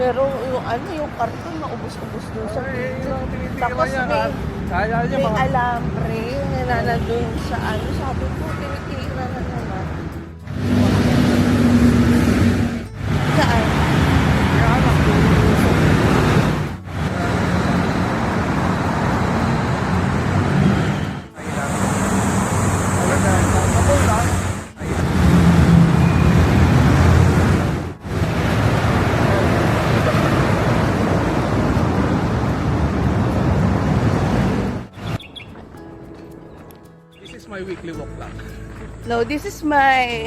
Pero yung ano, yung karton, maubos-ubos dun sa video. Tapos may alambre na nandun sa ano, sabi ko, tinitira na naman. Saan? My weekly walk lang. No, this is my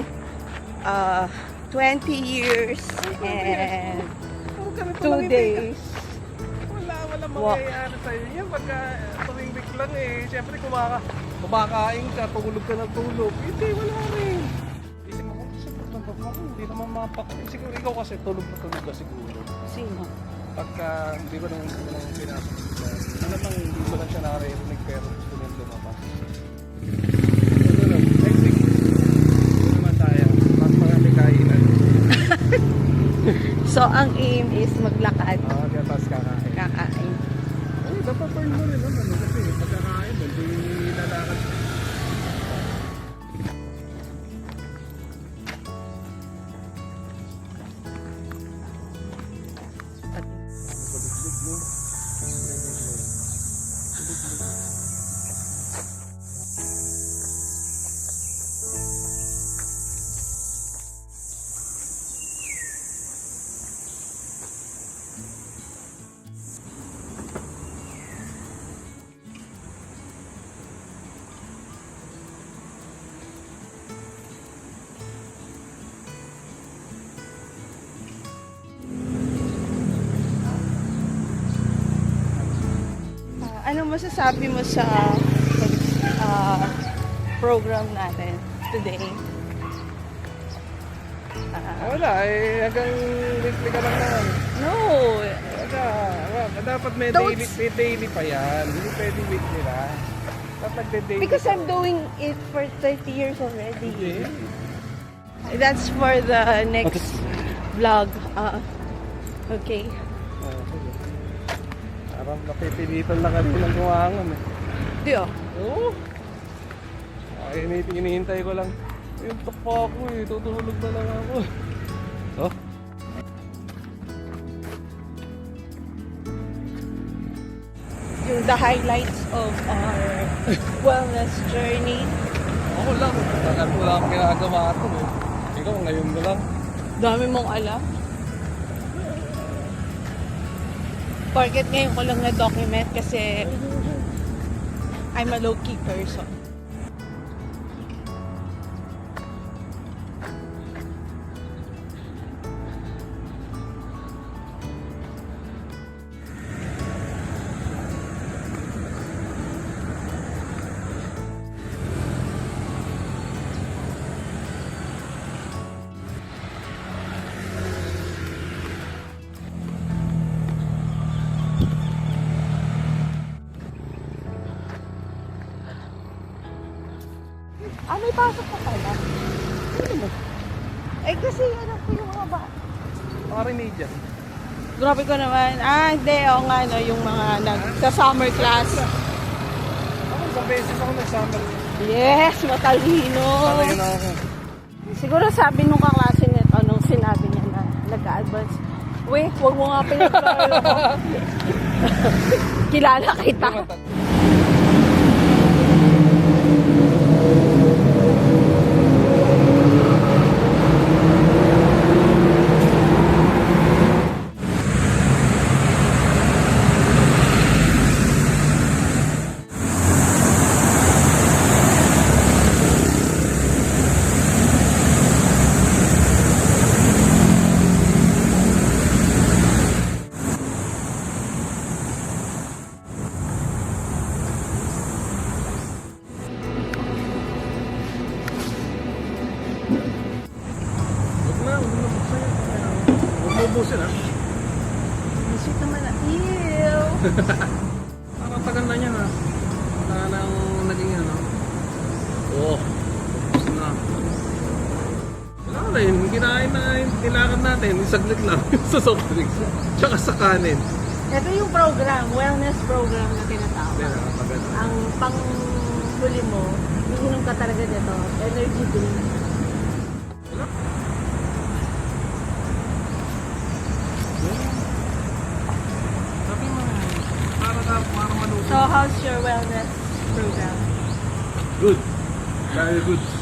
20 years and 2 days. Wala Walk. mangyayari sa'yo yan. Pagka tuwing week lang eh. Siyempre kumakain ka, tulog ka ng tulog. Hindi, wala rin. Isip mo kung saan magpapapako, hindi naman mapak. Siguro ikaw kasi tulog ka siguro. Sino? Pagka hindi ko nang pinasok. Ano bang hindi ko lang siya nakarinig pero gusto niyang lumabas. Next week. Ito naman tayo. Mas marami kainan. So, ang aim is maglakad. Tapos kakain. Kakain. Ay, dapat pa mo rin naman. Kasi pagkakain mo, hindi lalakad. Ano masasabi mo sa program natin today? Wala eh. Hanggang weekly ka lang naman. No! Dapat may Don't- daily pa yan. Hindi pwede weekly lang. Dapat daily. Because I'm doing it for 30 years already. Hindi. That's for the next vlog. Okay. Sige. Parang napipilitan na kami ng kuwangan eh. Di oh. Oo. Ay, hinihintay ko lang. Yung tukpa ako eh. Tutulog na lang ako. Oh. Yung the highlights of our wellness journey. Ako lang. Tagal ko lang ginagawa ito eh. Ikaw ngayon ko lang. Dami mong alam. Porket ngayon ko lang na-document kasi I'm a low-key person. May pasok pa pala. Ano ba? Eh kasi ano po yung mga ba? Remedial. Grabe ko naman. Hindi. Oo nga, no, yung mga sa summer class. Ako isang beses ako nag-summer. Yes, matalino. Talaga na ako. Siguro sabi nung kaklase nito, nung sinabi niya na nag-advance, wait, huwag mo nga pinag-claro mo. Kilala kita. Ubusin ha? Sweet naman na. Ew! Parang tagal na niya ha? Wala nang naging ano? Oo. Ubus na. Wala natin, kinain na nilakad natin, saglit lang sa soft drinks. Tsaka sa kanin. Ito yung program, wellness program na tinatawag. Yan, maganda. Ang panghuli mo, iinom ka talaga nito, energy drink. Sabi mo, para maluto. So, how's your wellness program? Good. Very good.